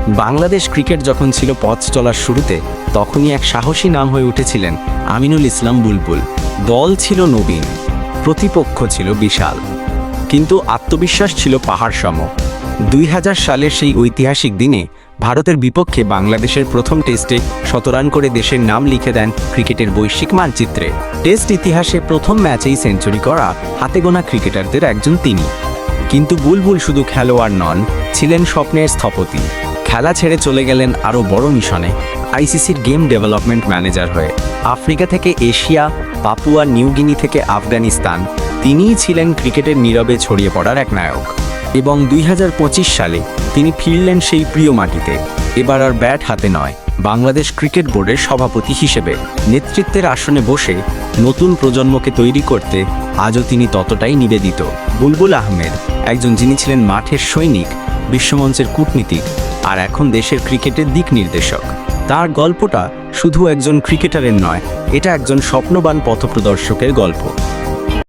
Bangladesh cricket যখন ছিল পথ চলার শুরুতে, তখনই এক সাহসী নাম হয়ে উঠেছিলেন আমিনুল ইসলাম বুলবুল। দল ছিল নবীন, প্রতিপক্ষ ছিল বিশাল, কিন্তু আত্মবিশ্বাস ছিল পাহাড় সম। 2000 সালের সেই ঐতিহাসিক দিনে ভারতের বিপক্ষে বাংলাদেশের প্রথম টেস্টে 17 রান করে দেশের নাম লিখে দেন ক্রিকেটের বৈশ্বিক মানচিত্রে। টেস্ট ইতিহাসে প্রথম ম্যাচেই সেঞ্চুরি করা হাতে গোনা ক্রিকেটারদের একজন তিনি। কিন্তু বুলবুল শুধু খেলোয়াড় নন, ছিলেন স্বপ্নের স্থপতি। খেলা ছেড়ে চলে গেলেন আরও বড় মিশনে, আইসিসির গেম ডেভেলপমেন্ট ম্যানেজার হয়ে। আফ্রিকা থেকে এশিয়া, পাপুয়া নিউগিনি থেকে আফগানিস্তান, তিনিই ছিলেন ক্রিকেটের নীরবে ছড়িয়ে পড়ার এক নায়ক। এবং 2025 সালে তিনি ফিরলেন সেই প্রিয় মাটিতে। এবার আর ব্যাট হাতে নয়, বাংলাদেশ ক্রিকেট বোর্ডের সভাপতি হিসেবে নেতৃত্বের আসনে বসে নতুন প্রজন্মকে তৈরি করতে আজও তিনি ততটাই নিবেদিত। বুলবুল আহমেদ, একজন যিনি ছিলেন মাঠের সৈনিক, বিশ্বমঞ্চের কূটনীতিক, আর এখন দেশের ক্রিকেটের দিক নির্দেশক। তার গল্পটা শুধু একজন ক্রিকেটারের নয়, এটা একজন স্বপ্নবান পথপ্রদর্শকের গল্প।